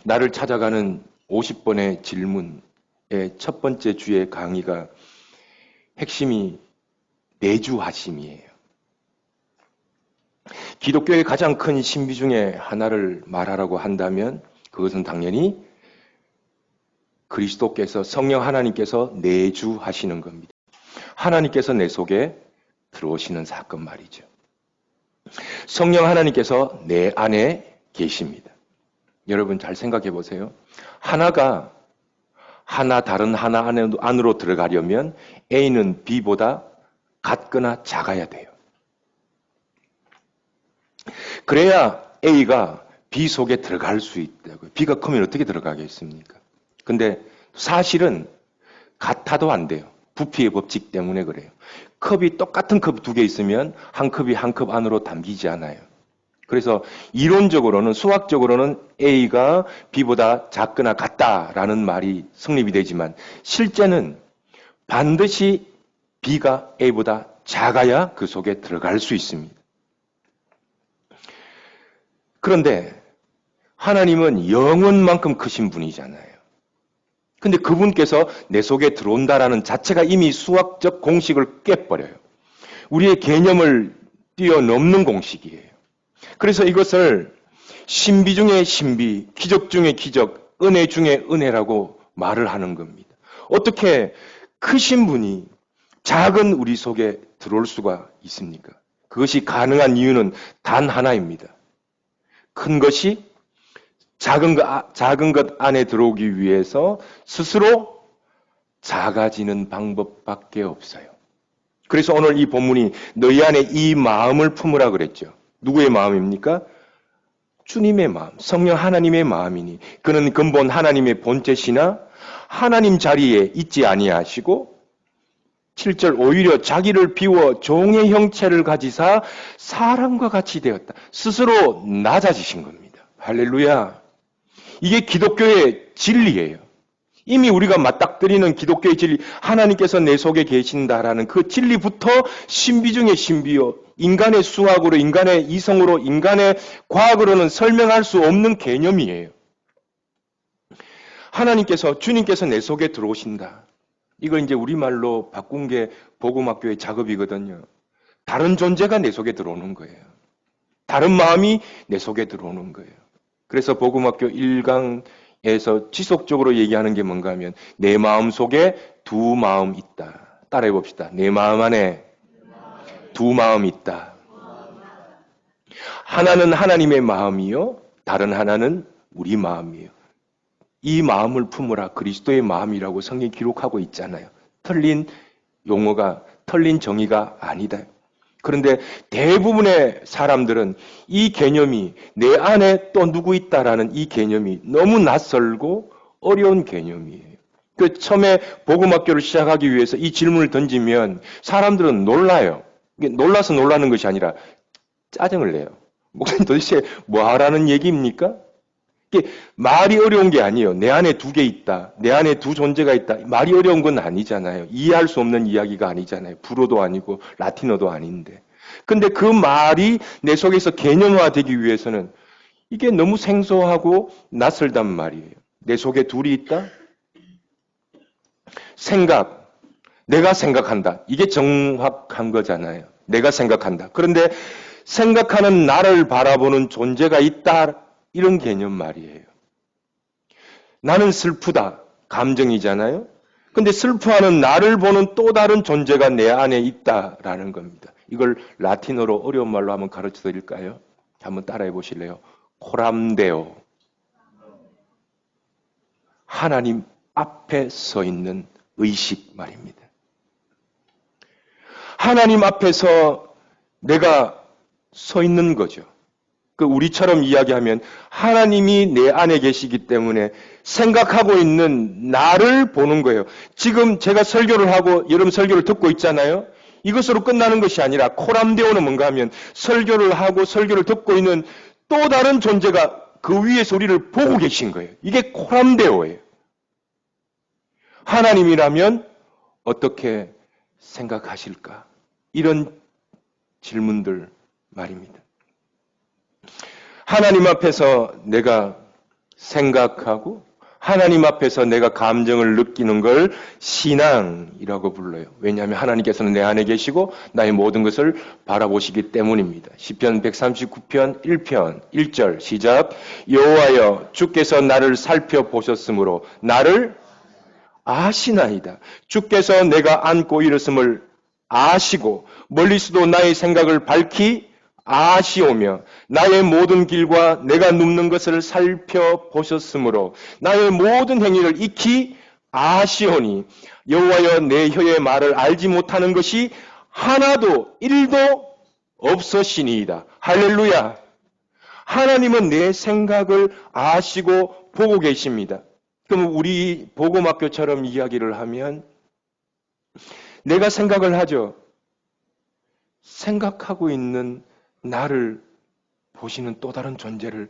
나를 찾아가는 50번의 질문의 첫 번째 주의 강의가 핵심이 내주하심이에요. 기독교의 가장 큰 신비 중에 하나를 말하라고 한다면 그것은 당연히 그리스도께서, 성령 하나님께서 내주하시는 겁니다. 하나님께서 내 속에 들어오시는 사건 말이죠. 성령 하나님께서 내 안에 계십니다. 여러분 잘 생각해 보세요. 하나가 다른 하나 안으로 들어가려면 A는 B보다 같거나 작아야 돼요. 그래야 A가 B 속에 들어갈 수 있다고요. B가 크면 어떻게 들어가겠습니까? 근데 사실은 같아도 안 돼요. 부피의 법칙 때문에 그래요. 컵이 똑같은 컵 두 개 있으면 한 컵이 한 컵 안으로 담기지 않아요. 그래서 이론적으로는, 수학적으로는 A가 B보다 작거나 같다라는 말이 성립이 되지만 실제는 반드시 B가 A보다 작아야 그 속에 들어갈 수 있습니다. 그런데 하나님은 영원만큼 크신 분이잖아요. 근데 그분께서 내 속에 들어온다라는 자체가 이미 수학적 공식을 깨버려요. 우리의 개념을 뛰어넘는 공식이에요. 그래서 이것을 신비 중의 신비, 기적 중의 기적, 은혜 중의 은혜라고 말을 하는 겁니다. 어떻게 크신 분이 작은 우리 속에 들어올 수가 있습니까? 그것이 가능한 이유는 단 하나입니다. 큰 것이 작은 것 안에 들어오기 위해서 스스로 작아지는 방법밖에 없어요. 그래서 오늘 이 본문이 너희 안에 이 마음을 품으라 그랬죠. 누구의 마음입니까? 주님의 마음, 성령 하나님의 마음이니 그는 근본 하나님의 본체시나 하나님 자리에 있지 아니하시고 7절 오히려 자기를 비워 종의 형체를 가지사 사람과 같이 되었다. 스스로 낮아지신 겁니다. 할렐루야. 이게 기독교의 진리예요. 이미 우리가 맞닥뜨리는 기독교의 진리, 하나님께서 내 속에 계신다라는 그 진리부터 신비 중의 신비요. 인간의 수학으로, 인간의 이성으로, 인간의 과학으로는 설명할 수 없는 개념이에요. 하나님께서, 주님께서 내 속에 들어오신다. 이거 이제 우리말로 바꾼 게 복음학교의 작업이거든요. 다른 존재가 내 속에 들어오는 거예요. 다른 마음이 내 속에 들어오는 거예요. 그래서 복음학교 1강에서 지속적으로 얘기하는 게 뭔가 하면 내 마음 속에 두 마음 있다. 따라해 봅시다. 내 마음 안에 두 마음 있다. 하나는 하나님의 마음이요. 다른 하나는 우리 마음이에요. 이 마음을 품으라 그리스도의 마음이라고 성경이 기록하고 있잖아요. 틀린 용어가, 틀린 정의가 아니다. 그런데 대부분의 사람들은 이 개념이 내 안에 또 누구 있다라는 이 개념이 너무 낯설고 어려운 개념이에요. 그 처음에 복음학교를 시작하기 위해서 이 질문을 던지면 사람들은 놀라요. 놀라서 놀라는 것이 아니라 짜증을 내요. 목사님 도대체 뭐 하라는 얘기입니까? 이게 말이 어려운 게 아니에요. 내 안에 두 개 있다. 내 안에 두 존재가 있다. 말이 어려운 건 아니잖아요. 이해할 수 없는 이야기가 아니잖아요. 불어도 아니고 라틴어도 아닌데. 근데 그 말이 내 속에서 개념화되기 위해서는 이게 너무 생소하고 낯설단 말이에요. 내 속에 둘이 있다? 생각. 내가 생각한다. 이게 정확한 거잖아요. 내가 생각한다. 그런데 생각하는 나를 바라보는 존재가 있다. 이런 개념 말이에요. 나는 슬프다. 감정이잖아요. 근데 슬퍼하는 나를 보는 또 다른 존재가 내 안에 있다라는 겁니다. 이걸 라틴어로 어려운 말로 한번 가르쳐 드릴까요? 한번 따라해 보실래요? 코람데오. 하나님 앞에 서 있는 의식 말입니다. 하나님 앞에서 내가 서 있는 거죠. 그 우리처럼 이야기하면 하나님이 내 안에 계시기 때문에 생각하고 있는 나를 보는 거예요. 지금 제가 설교를 하고 여러분 설교를 듣고 있잖아요. 이것으로 끝나는 것이 아니라 코람데오는 뭔가 하면 설교를 하고 설교를 듣고 있는 또 다른 존재가 그 위에서 우리를 보고 계신 거예요. 이게 코람데오예요. 하나님이라면 어떻게 생각하실까? 이런 질문들 말입니다. 하나님 앞에서 내가 생각하고 하나님 앞에서 내가 감정을 느끼는 걸 신앙이라고 불러요. 왜냐하면 하나님께서는 내 안에 계시고 나의 모든 것을 바라보시기 때문입니다. 시편 139편 1편 1절 시작. 여호와여 주께서 나를 살펴보셨으므로 나를 아시나이다. 주께서 내가 안고 일었음을 아시고 멀리서도 나의 생각을 밝히 아시오며 나의 모든 길과 내가 눕는 것을 살펴보셨으므로 나의 모든 행위를 익히 아시오니 여호와여 내 혀의 말을 알지 못하는 것이 하나도 일도 없으시니이다. 할렐루야. 하나님은 내 생각을 아시고 보고 계십니다. 그럼 우리 복음학교처럼 이야기를 하면 내가 생각을 하죠. 생각하고 있는 나를 보시는 또 다른 존재를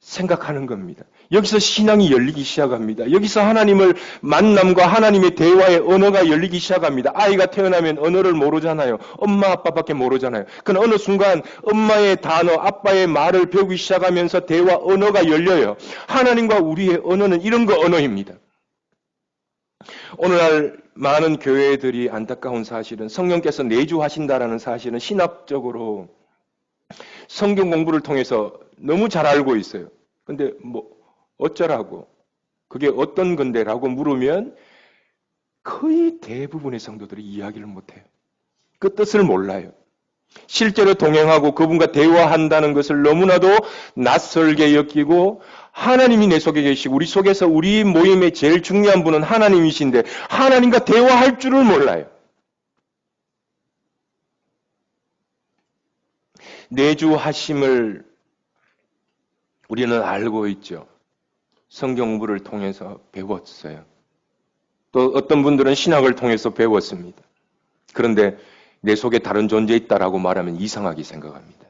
생각하는 겁니다. 여기서 신앙이 열리기 시작합니다. 여기서 하나님을 만남과 하나님의 대화의 언어가 열리기 시작합니다. 아이가 태어나면 언어를 모르잖아요. 엄마 아빠밖에 모르잖아요. 그러나 어느 순간 엄마의 단어, 아빠의 말을 배우기 시작하면서 대화 언어가 열려요. 하나님과 우리의 언어는 이런 거 언어입니다. 오늘날 많은 교회들이 안타까운 사실은 성령께서 내주하신다라는 사실은 신학적으로 성경 공부를 통해서 너무 잘 알고 있어요. 근데 뭐 어쩌라고? 그게 어떤 건데라고 물으면 거의 대부분의 성도들이 이야기를 못해요. 그 뜻을 몰라요. 실제로 동행하고 그분과 대화한다는 것을 너무나도 낯설게 여기고 하나님이 내 속에 계시고 우리 속에서 우리 모임의 제일 중요한 분은 하나님이신데 하나님과 대화할 줄을 몰라요. 내주하심을 우리는 알고 있죠. 성경 공부를 통해서 배웠어요. 또 어떤 분들은 신학을 통해서 배웠습니다. 그런데 내 속에 다른 존재 있다라고 말하면 이상하게 생각합니다.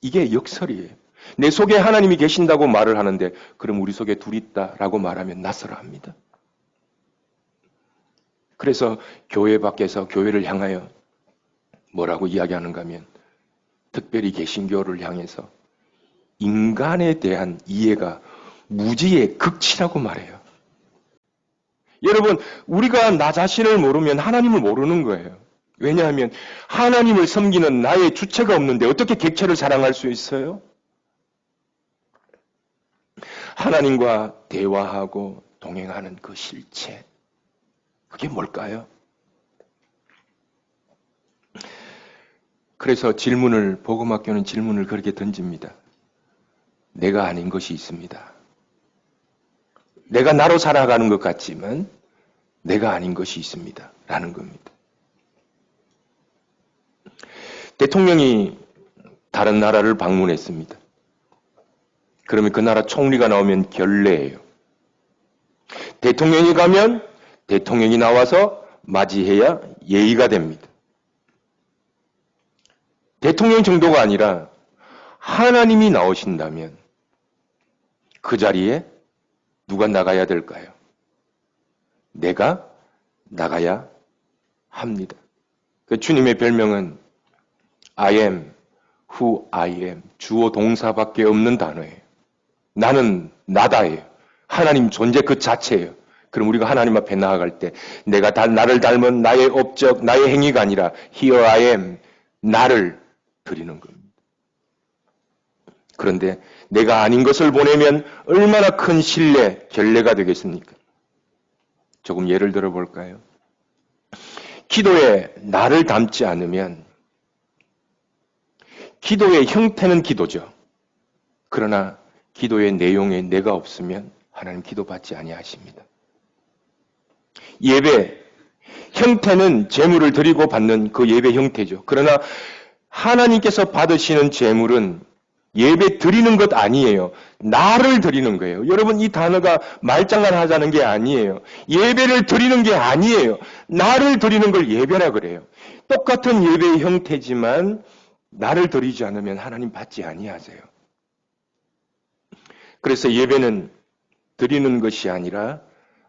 이게 역설이에요. 내 속에 하나님이 계신다고 말을 하는데 그럼 우리 속에 둘이 있다라고 말하면 낯설어합니다. 그래서 교회 밖에서 교회를 향하여 뭐라고 이야기하는가 하면 특별히 개신교를 향해서 인간에 대한 이해가 무지의 극치라고 말해요. 여러분, 우리가 나 자신을 모르면 하나님을 모르는 거예요. 왜냐하면 하나님을 섬기는 나의 주체가 없는데 어떻게 객체를 사랑할 수 있어요? 하나님과 대화하고 동행하는 그 실체, 그게 뭘까요? 그래서 복음학교는 질문을 그렇게 던집니다. 내가 아닌 것이 있습니다. 내가 나로 살아가는 것 같지만 내가 아닌 것이 있습니다. 라는 겁니다. 대통령이 다른 나라를 방문했습니다. 그러면 그 나라 총리가 나오면 결례예요. 대통령이 가면 대통령이 나와서 맞이해야 예의가 됩니다. 대통령 정도가 아니라 하나님이 나오신다면 그 자리에 누가 나가야 될까요? 내가 나가야 합니다. 그 주님의 별명은 I am who I am. 주어 동사밖에 없는 단어예요. 나는 나다예요. 하나님 존재 그 자체예요. 그럼 우리가 하나님 앞에 나아갈 때 내가 나를 닮은 나의 업적, 나의 행위가 아니라 Here I am, 나를 드리는 겁니다. 그런데 내가 아닌 것을 보내면 얼마나 큰 신뢰, 결례가 되겠습니까? 조금 예를 들어 볼까요? 기도에 나를 담지 않으면 기도의 형태는 기도죠. 그러나 기도의 내용에 내가 없으면 하나님 기도받지 아니하십니다. 예배 형태는 제물을 드리고 받는 그 예배 형태죠. 그러나 하나님께서 받으시는 제물은 예배 드리는 것 아니에요. 나를 드리는 거예요. 여러분 이 단어가 말장난 하자는 게 아니에요. 예배를 드리는 게 아니에요. 나를 드리는 걸 예배라 그래요. 똑같은 예배의 형태지만 나를 드리지 않으면 하나님 받지 아니하세요. 그래서 예배는 드리는 것이 아니라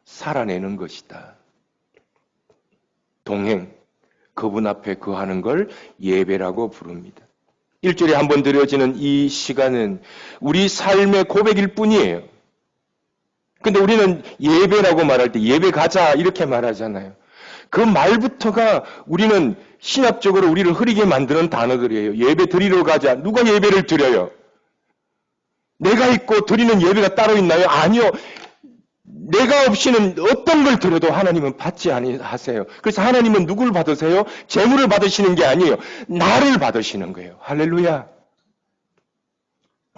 살아내는 것이다. 동행, 그분 앞에 거하는 걸 예배라고 부릅니다. 일주일에 한 번 드려지는 이 시간은 우리 삶의 고백일 뿐이에요. 근데 우리는 예배라고 말할 때 예배 가자 이렇게 말하잖아요. 그 말부터가 우리는 신학적으로 우리를 흐리게 만드는 단어들이에요. 예배 드리러 가자. 누가 예배를 드려요? 내가 있고 드리는 예배가 따로 있나요? 아니요. 내가 없이는 어떤 걸 드려도 하나님은 받지 아니하세요. 그래서 하나님은 누구를 받으세요? 재물을 받으시는 게 아니에요. 나를 받으시는 거예요. 할렐루야.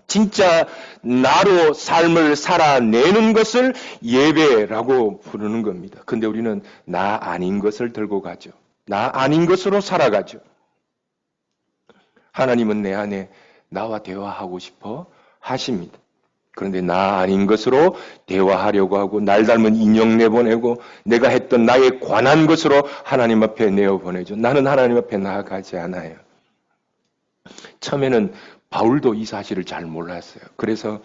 진짜 나로 삶을 살아내는 것을 예배라고 부르는 겁니다. 근데 우리는 나 아닌 것을 들고 가죠. 나 아닌 것으로 살아가죠. 하나님은 내 안에 나와 대화하고 싶어 하십니다. 그런데 나 아닌 것으로 대화하려고 하고 날 닮은 인형 내보내고 내가 했던 나에 관한 것으로 하나님 앞에 내어보내죠. 나는 하나님 앞에 나아가지 않아요. 처음에는 바울도 이 사실을 잘 몰랐어요. 그래서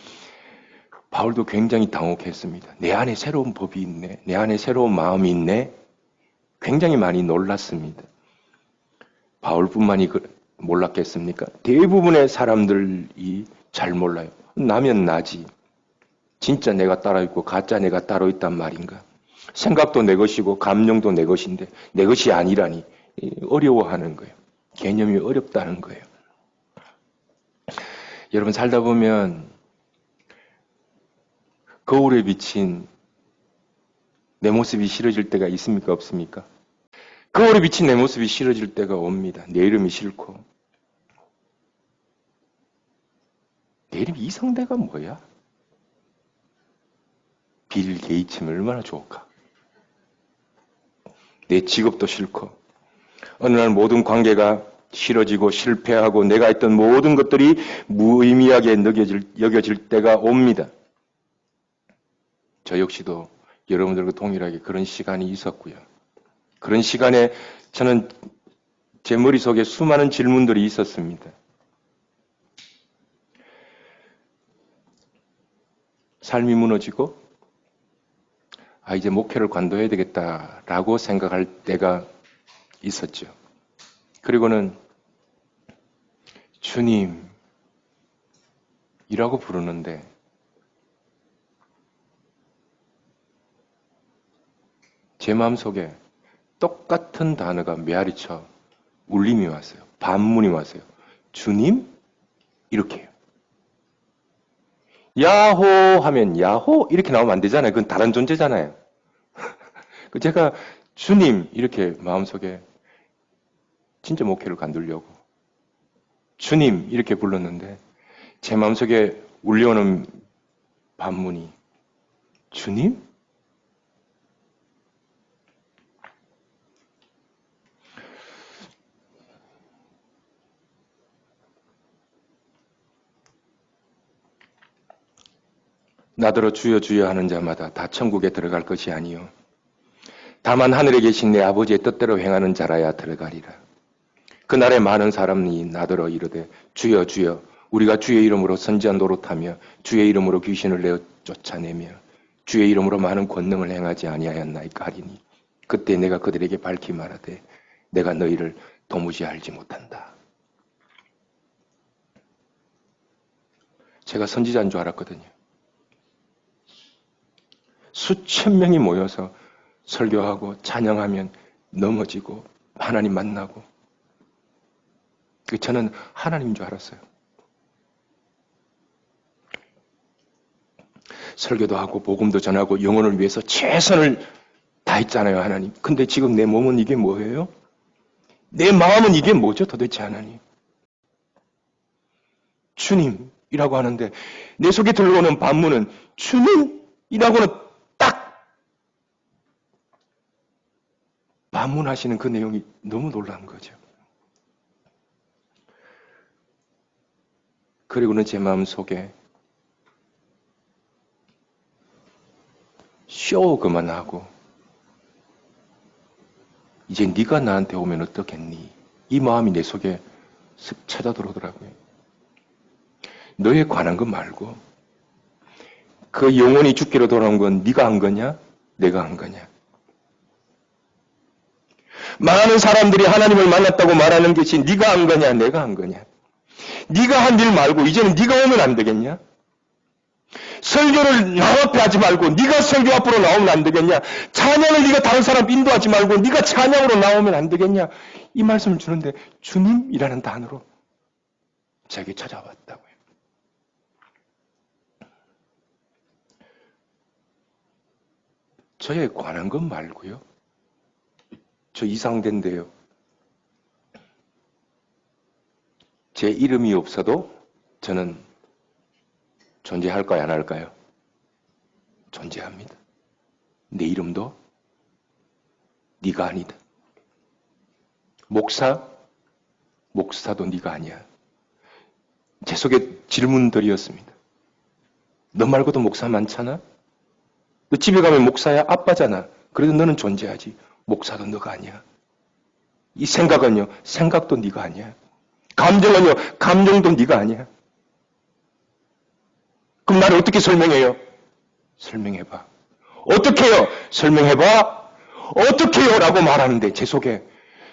바울도 굉장히 당혹했습니다. 내 안에 새로운 법이 있네. 내 안에 새로운 마음이 있네. 굉장히 많이 놀랐습니다. 바울뿐만이 몰랐겠습니까? 대부분의 사람들이 잘 몰라요. 나면 나지. 진짜 내가 따로 있고 가짜 내가 따로 있단 말인가. 생각도 내 것이고 감정도 내 것인데 내 것이 아니라니 어려워하는 거예요. 개념이 어렵다는 거예요. 여러분 살다 보면 거울에 비친 내 모습이 싫어질 때가 있습니까? 없습니까? 거울에 비친 내 모습이 싫어질 때가 옵니다. 내 이름이 싫고. 내 이름이 이성대가 뭐야? 빌 게이츠면 얼마나 좋을까? 내 직업도 싫고 어느 날 모든 관계가 싫어지고 실패하고 내가 했던 모든 것들이 무의미하게 여겨질 때가 옵니다. 저 역시도 여러분들과 동일하게 그런 시간이 있었고요. 그런 시간에 저는 제 머릿속에 수많은 질문들이 있었습니다. 삶이 무너지고 이제 목회를 관둬야 되겠다라고 생각할 때가 있었죠. 그리고는 주님이라고 부르는데 제 마음속에 똑같은 단어가 메아리쳐 울림이 왔어요. 반문이 왔어요. 주님? 이렇게 해요. 야호 하면 야호 이렇게 나오면 안 되잖아요. 그건 다른 존재잖아요. 제가 주님 이렇게 마음속에 진짜 목회를 관두려고 주님 이렇게 불렀는데 제 마음속에 울려오는 반문이 주님? 나더러 주여 주여 하는 자마다 다 천국에 들어갈 것이 아니요 다만 하늘에 계신 내 아버지의 뜻대로 행하는 자라야 들어가리라. 그날에 많은 사람이 나더러 이르되 주여 주여 우리가 주의 이름으로 선지한 노릇하며 주의 이름으로 귀신을 내어 쫓아내며 주의 이름으로 많은 권능을 행하지 아니하였나이까 하리니 그때 내가 그들에게 밝히 말하되 내가 너희를 도무지 알지 못한다. 제가 선지자인 줄 알았거든요. 수천 명이 모여서 설교하고 찬양하면 넘어지고 하나님 만나고 저는 하나님인 줄 알았어요. 설교도 하고 복음도 전하고 영혼을 위해서 최선을 다했잖아요, 하나님. 근데 지금 내 몸은 이게 뭐예요? 내 마음은 이게 뭐죠, 도대체 하나님? 주님이라고 하는데 내 속에 들어오는 반문은 주님이라고는 딱 반문하시는 그 내용이 너무 놀라운 거죠. 그리고는 제 마음 속에 쇼 그만하고 이제 네가 나한테 오면 어떻겠니? 이 마음이 내 속에 슥 찾아 들어오더라고요. 너에 관한 것 말고 그 영혼이 죽기로 돌아온 건 네가 한 거냐? 내가 한 거냐? 많은 사람들이 하나님을 만났다고 말하는 것이 네가 한 거냐? 내가 한 거냐? 네가 한 일 말고 이제는 네가 오면 안 되겠냐? 설교를 남 앞에 하지 말고 네가 설교 앞으로 나오면 안 되겠냐? 찬양을 네가 다른 사람 인도하지 말고 네가 찬양으로 나오면 안 되겠냐? 이 말씀을 주는데 주님이라는 단어로 제게 찾아왔다고요. 저에 관한 것 말고요. 저 이상된데요. 제 이름이 없어도 저는 존재할까요? 안 할까요? 존재합니다. 내 이름도 네가 아니다. 목사도 네가 아니야. 제 속에 질문들이었습니다. 너 말고도 목사 많잖아? 너 집에 가면 목사야? 아빠잖아. 그래도 너는 존재하지. 목사도 너가 아니야. 이 생각은요? 생각도 네가 아니야. 감정은요? 감정도 네가 아니야. 그럼 나를 어떻게 설명해요? 설명해봐. 어떻게 해요? 설명해봐. 어떻게 해요? 라고 말하는데 제 속에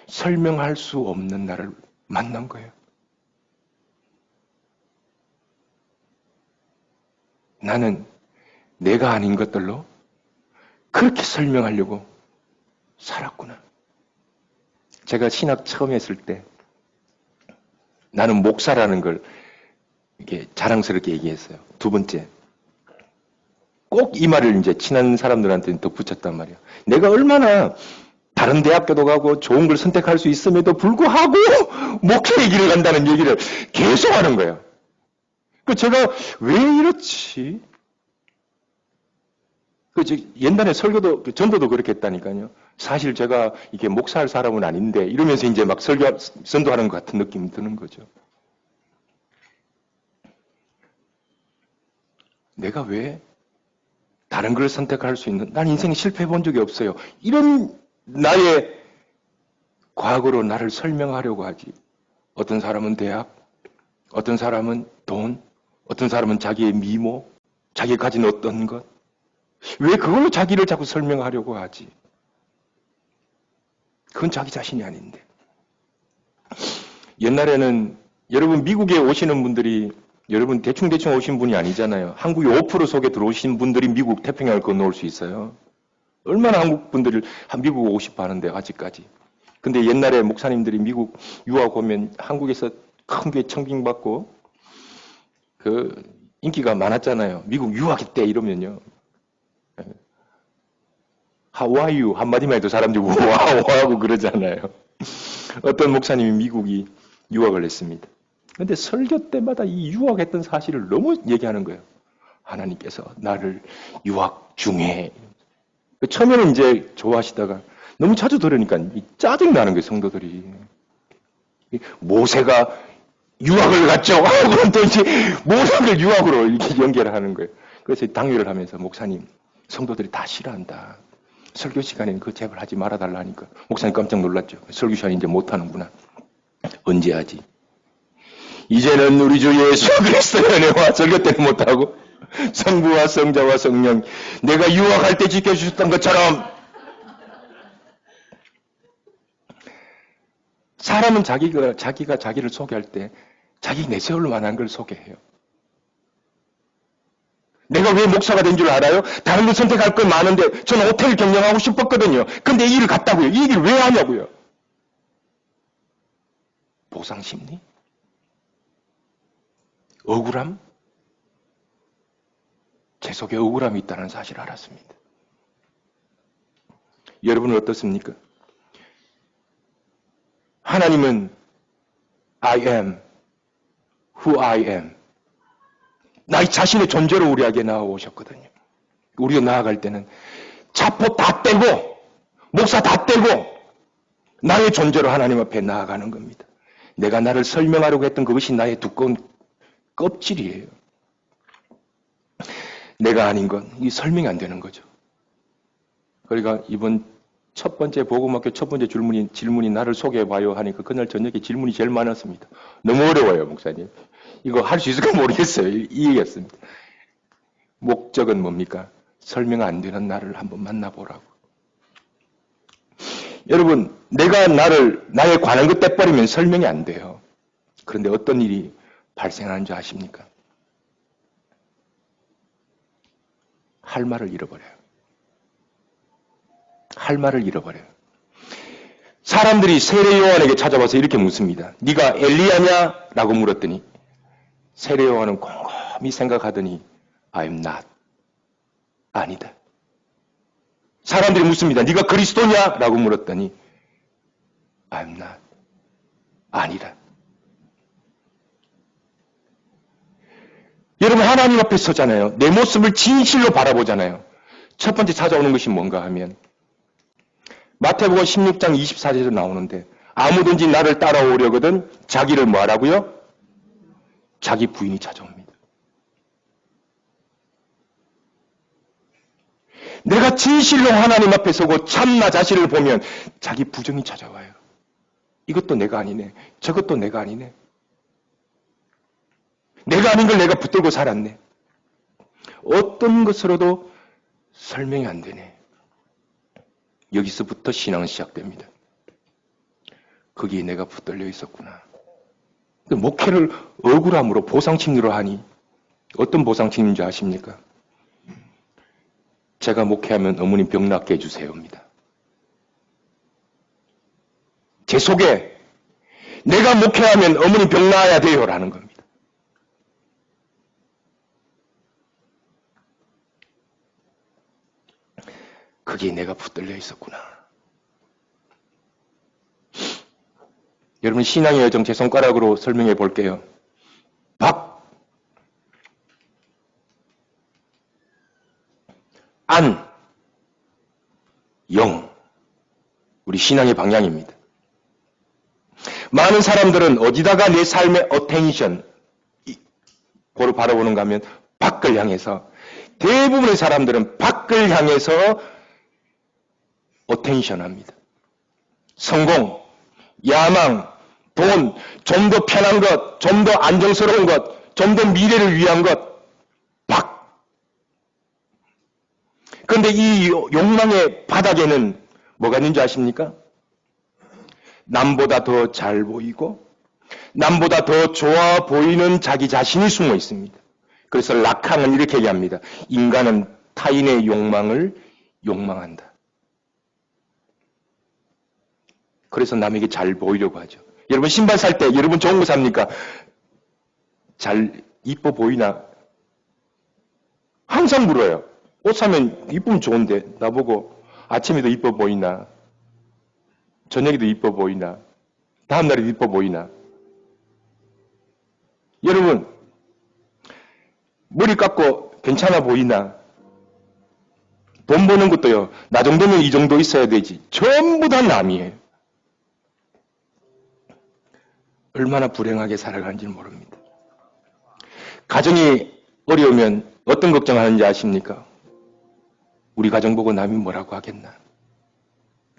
설명할 수 없는 나를 만난 거예요. 나는 내가 아닌 것들로 그렇게 설명하려고 살았구나. 제가 신학 처음 했을 때 나는 목사라는 걸 이렇게 자랑스럽게 얘기했어요. 두 번째, 꼭 이 말을 이제 친한 사람들한테는 덧붙였단 말이에요. 내가 얼마나 다른 대학교도 가고 좋은 걸 선택할 수 있음에도 불구하고 목회의 길을 간다는 얘기를 계속 하는 거예요. 그 제가 왜 이렇지? 옛날에 설교도, 전도도 그렇게 했다니까요. 사실 제가 이게 목사할 사람은 아닌데, 이러면서 이제 막 선도하는 것 같은 느낌이 드는 거죠. 내가 왜 다른 걸 선택할 수 있는, 난 인생에 실패해 본 적이 없어요. 이런 나의 과거로 나를 설명하려고 하지. 어떤 사람은 대학, 어떤 사람은 돈, 어떤 사람은 자기의 미모, 자기가 가진 어떤 것. 왜 그걸로 자기를 자꾸 설명하려고 하지? 그건 자기 자신이 아닌데. 옛날에는 여러분 미국에 오시는 분들이 여러분 대충 오신 분이 아니잖아요. 한국이 5% 속에 들어오신 분들이 미국 태평양을 건너올 수 있어요. 얼마나 한국 분들을 미국 오고 싶어 하는데 아직까지. 근데 옛날에 목사님들이 미국 유학 오면 한국에서 큰 게 청빙받고 그 인기가 많았잖아요. 미국 유학했대 이러면요. 하와이유 한마디만 해도 사람들이 와우 하고 그러잖아요. 어떤 목사님이 미국이 유학을 했습니다. 근데 설교 때마다 이 유학했던 사실을 너무 얘기하는 거예요. 하나님께서 나를 유학 중에. 처음에는 이제 좋아하시다가 너무 자주 들으니까 짜증나는 거예요, 성도들이. 모세가 유학을 갔죠. 그럼 또 이제 모든 걸 유학으로 이렇게 연결을 하는 거예요. 그래서 당위를 하면서 목사님, 성도들이 다 싫어한다. 설교 시간에는 그 제발 하지 말아달라 하니까 목사님 깜짝 놀랐죠. 설교 시간에 이제 못하는구나. 언제 하지? 이제는 우리 주 예수 그리스도의 은혜와 설교 때는 못하고 성부와 성자와 성령 내가 유학할 때 지켜주셨던 것처럼 사람은 자기가 자기를 소개할 때 자기 내세울 만한 걸 소개해요. 내가 왜 목사가 된 줄 알아요? 다른 걸 선택할 건 많은데 저는 호텔 경영하고 싶었거든요. 근데 이 일을 갔다고요. 이 얘기를 왜 하냐고요. 보상심리? 억울함? 제 속에 억울함이 있다는 사실을 알았습니다. 여러분은 어떻습니까? 하나님은 I am who I am. 나의 자신의 존재로 우리에게 나아오셨거든요. 우리가 나아갈 때는 자포 다 떼고 목사 다 떼고 나의 존재로 하나님 앞에 나아가는 겁니다. 내가 나를 설명하려고 했던 그것이 나의 두꺼운 껍질이에요. 내가 아닌 건 이 설명이 안 되는 거죠. 그러니까 이번 첫 번째 복음학교 첫 번째 질문이 나를 소개해봐요 하니까 그날 저녁에 질문이 제일 많았습니다. 너무 어려워요, 목사님. 이거 할 수 있을까 모르겠어요. 이 얘기였습니다. 목적은 뭡니까? 설명 안 되는 나를 한번 만나보라고. 여러분, 내가 나에 관한 것 떼버리면 설명이 안 돼요. 그런데 어떤 일이 발생하는 줄 아십니까? 할 말을 잃어버려요. 할 말을 잃어버려요. 사람들이 세례 요한에게 찾아와서 이렇게 묻습니다. 네가 엘리야냐? 라고 물었더니 세례 요한은 곰곰이 생각하더니 I'm not. 아니다. 사람들이 묻습니다. 네가 그리스도냐? 라고 물었더니 I'm not. 아니라. 여러분 하나님 앞에 서잖아요. 내 모습을 진실로 바라보잖아요. 첫 번째 찾아오는 것이 뭔가 하면 마태복음 16장 24절에 나오는데 아무든지 나를 따라오려거든 자기를 뭐 하라고요? 자기 부인이 찾아옵니다. 내가 진실로 하나님 앞에 서고 참 나 자신을 보면 자기 부정이 찾아와요. 이것도 내가 아니네. 저것도 내가 아니네. 내가 아닌 걸 내가 붙들고 살았네. 어떤 것으로도 설명이 안 되네. 여기서부터 신앙은 시작됩니다. 거기에 내가 붙들려 있었구나. 목회를 억울함으로 보상심리로 하니 어떤 보상심리인 줄 아십니까? 제가 목회하면 어머님 병 낫게 해주세요입니다. 제 속에 내가 목회하면 어머님 병 나아야 돼요라는 겁니다. 거기에 내가 붙들려 있었구나. 여러분 신앙의 여정 제 손가락으로 설명해 볼게요. 박, 안, 영. 우리 신앙의 방향입니다. 많은 사람들은 어디다가 내 삶의 어텐션 고를 바라보는가 하면 밖을 향해서 대부분의 사람들은 밖을 향해서 어텐션 합니다. 성공, 야망, 돈, 좀 더 편한 것, 좀 더 안정스러운 것, 좀 더 미래를 위한 것, 밖. 그런데 이 욕망의 바닥에는 뭐가 있는지 아십니까? 남보다 더 잘 보이고 남보다 더 좋아 보이는 자기 자신이 숨어 있습니다. 그래서 락항은 이렇게 얘기합니다. 인간은 타인의 욕망을 욕망한다. 그래서 남에게 잘 보이려고 하죠. 여러분 신발 살 때 여러분 좋은 거 삽니까? 잘 이뻐 보이나? 항상 물어요. 옷 사면 이쁘면 좋은데 나보고 아침에도 이뻐 보이나? 저녁에도 이뻐 보이나? 다음날에도 이뻐 보이나? 여러분 머리 깎고 괜찮아 보이나? 돈 버는 것도요. 나 정도면 이 정도 있어야 되지. 전부 다 남이에요. 얼마나 불행하게 살아가는지는 모릅니다. 가정이 어려우면 어떤 걱정하는지 아십니까? 우리 가정 보고 남이 뭐라고 하겠나?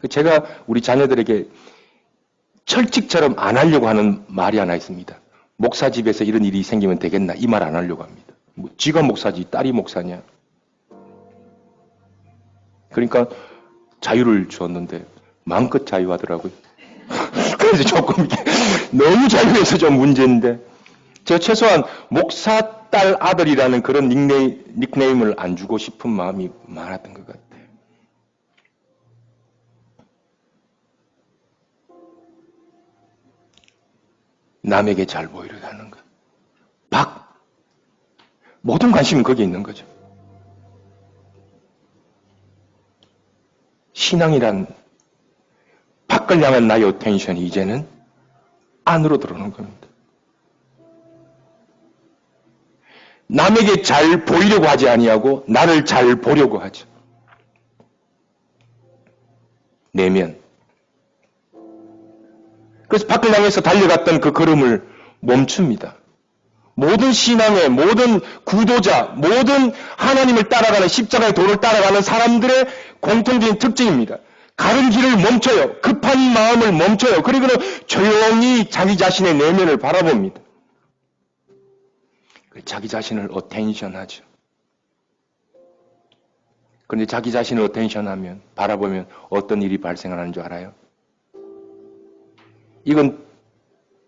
제가 우리 자녀들에게 철칙처럼 안 하려고 하는 말이 하나 있습니다. 목사 집에서 이런 일이 생기면 되겠나? 이 말 안 하려고 합니다. 뭐 지가 목사지 딸이 목사냐? 그러니까 자유를 주었는데 마음껏 자유하더라고요. 그래서 조금 너무 자유해서 좀 문제인데 저 최소한 목사 딸 아들이라는 그런 닉네임을 안 주고 싶은 마음이 많았던 것 같아요. 남에게 잘 보이려고 하는 것. 모든 관심은 거기에 있는 거죠. 신앙이란 밖을 향한 나의 어텐션이 이제는 안으로 들어오는 겁니다. 남에게 잘 보이려고 하지 아니하고 나를 잘 보려고 하죠. 내면. 그래서 밖을 향해서 달려갔던 그 걸음을 멈춥니다. 모든 신앙의 모든 구도자, 모든 하나님을 따라가는 십자가의 도를 따라가는 사람들의 공통적인 특징입니다. 가는 길을 멈춰요. 급한 마음을 멈춰요. 그리고는 조용히 자기 자신의 내면을 바라봅니다. 자기 자신을 어텐션하죠. 그런데 자기 자신을 어텐션하면 바라보면 어떤 일이 발생하는 줄 알아요? 이건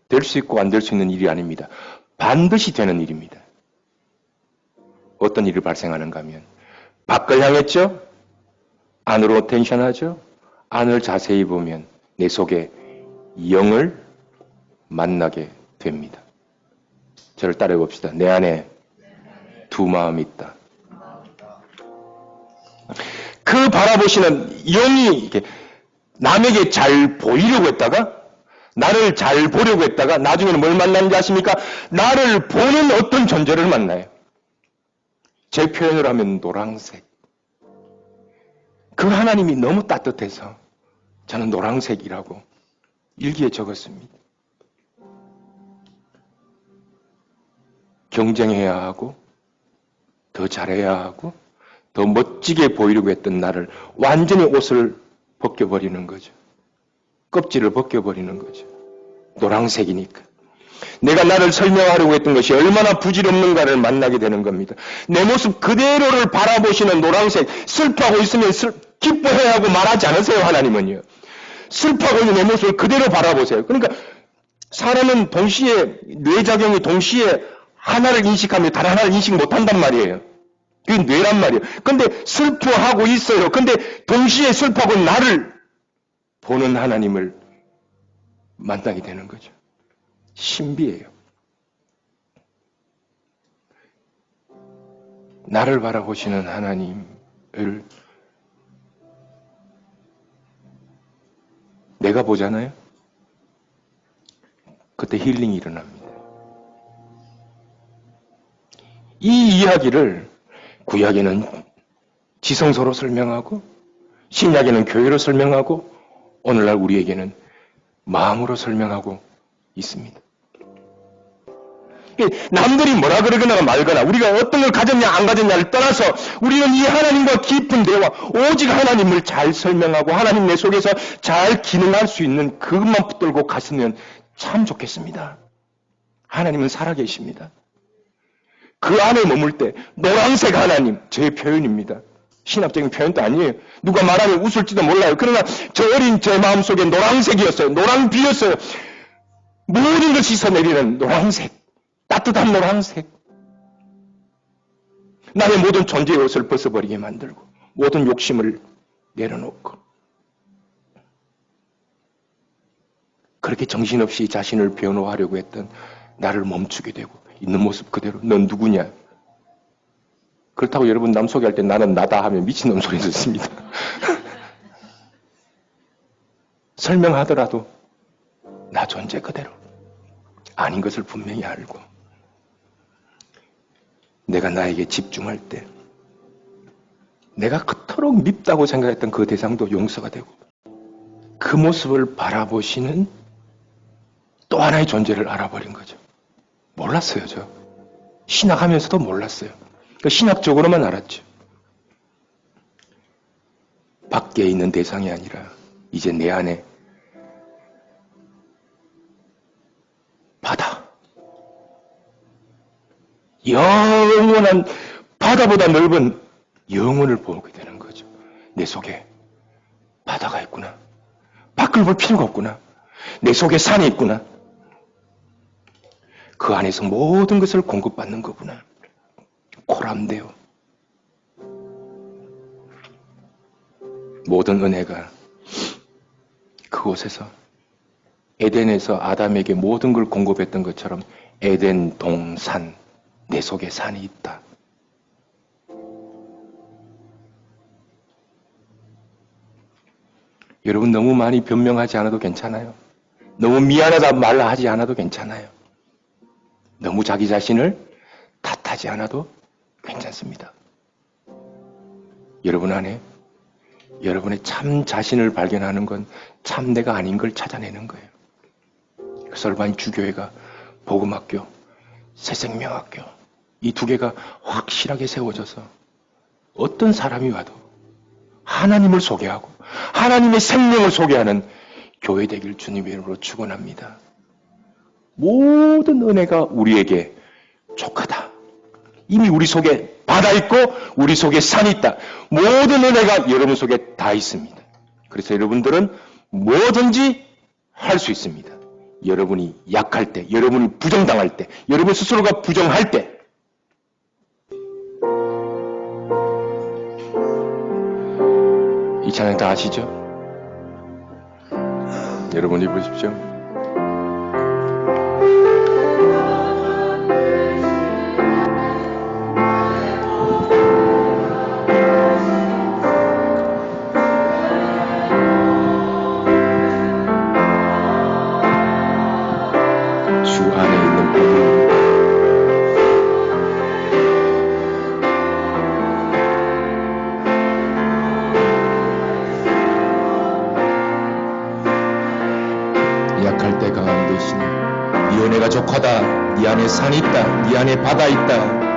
될 수 있고 안 될 수 있는 일이 아닙니다. 반드시 되는 일입니다. 어떤 일이 발생하는가 하면 밖을 향했죠? 안으로 텐션하죠? 안을 자세히 보면 내 속에 영을 만나게 됩니다. 저를 따라해 봅시다. 내 안에 두 마음이 있다. 그 바라보시는 영이 이렇게 남에게 잘 보이려고 했다가 나를 잘 보려고 했다가 나중에는 뭘 만나는지 아십니까? 나를 보는 어떤 존재를 만나요. 제 표현을 하면 노란색. 그 하나님이 너무 따뜻해서 저는 노란색이라고 일기에 적었습니다. 경쟁해야 하고 더 잘해야 하고 더 멋지게 보이려고 했던 나를 완전히 옷을 벗겨버리는 거죠. 껍질을 벗겨버리는 거죠. 노란색이니까. 내가 나를 설명하려고 했던 것이 얼마나 부질없는가를 만나게 되는 겁니다. 내 모습 그대로를 바라보시는 노란색, 슬퍼하고 있으면 기뻐해야 하고 말하지 않으세요, 하나님은요. 슬퍼하고 있는 내 모습을 그대로 바라보세요. 그러니까 사람은 동시에, 뇌작용이 동시에 하나를 인식하며 다른 하나를 인식 못한단 말이에요. 그게 뇌란 말이에요. 근데 슬퍼하고 있어요. 근데 동시에 슬퍼하고 나를 보는 하나님을 만나게 되는 거죠. 신비해요. 나를 바라보시는 하나님을 내가 보잖아요. 그때 힐링이 일어납니다. 이 이야기를 구약에는 지성소로 설명하고 신약에는 교회로 설명하고 오늘날 우리에게는 마음으로 설명하고 있습니다. 남들이 뭐라 그러거나 말거나 우리가 어떤 걸 가졌냐 안 가졌냐를 떠나서 우리는 이 하나님과 깊은 대화, 오직 하나님을 잘 설명하고 하나님 내 속에서 잘 기능할 수 있는 그것만 붙들고 갔으면 참 좋겠습니다. 하나님은 살아계십니다. 그 안에 머물 때 노란색 하나님, 제 표현입니다. 신학적인 표현도 아니에요. 누가 말하면 웃을지도 몰라요. 그러나 저 어린 제 마음속에 노란색이었어요. 노란비였어요. 모든 것이 씻어내리는 노란색. 따뜻한 노란색. 나의 모든 존재의 옷을 벗어버리게 만들고 모든 욕심을 내려놓고 그렇게 정신없이 자신을 변호하려고 했던 나를 멈추게 되고 있는 모습 그대로 넌 누구냐? 그렇다고 여러분 남 소개할 때 나는 나다 하면 미친놈 소리 듣습니다. 설명하더라도 나 존재 그대로 아닌 것을 분명히 알고 내가 나에게 집중할 때 내가 그토록 밉다고 생각했던 그 대상도 용서가 되고 그 모습을 바라보시는 또 하나의 존재를 알아버린 거죠. 몰랐어요, 저. 신학하면서도 몰랐어요. 신학적으로만 알았죠. 밖에 있는 대상이 아니라 이제 내 안에 바다. 영원한 바다보다 넓은 영혼을 보게 되는 거죠. 내 속에 바다가 있구나. 밖을 볼 필요가 없구나. 내 속에 산이 있구나. 그 안에서 모든 것을 공급받는 거구나. 코람데오. 모든 은혜가 그곳에서 에덴에서 아담에게 모든 걸 공급했던 것처럼 에덴 동산, 내 속에 산이 있다. 여러분 너무 많이 변명하지 않아도 괜찮아요. 너무 미안하다 말하지 않아도 괜찮아요. 너무 자기 자신을 탓하지 않아도 괜찮습니다. 여러분 안에 여러분의 참 자신을 발견하는 건 참 내가 아닌 걸 찾아내는 거예요. 설반 주교회가 복음학교, 새생명학교 이 두 개가 확실하게 세워져서 어떤 사람이 와도 하나님을 소개하고 하나님의 생명을 소개하는 교회 되길 주님의 이름으로 축원합니다. 모든 은혜가 우리에게 족하다. 이미 우리 속에 바다 있고 우리 속에 산이 있다. 모든 은혜가 여러분 속에 다 있습니다. 그래서 여러분들은 뭐든지 할 수 있습니다. 여러분이 약할 때, 여러분이 부정당할 때, 여러분 스스로가 부정할 때, 이 찬양 다 아시죠? 여러분이 보십시오. 주 안에 있는 복을 약할 때 강함 되시니 네 은혜가 족하다. 네 안에 산이 있다. 네 안에 바다 있다.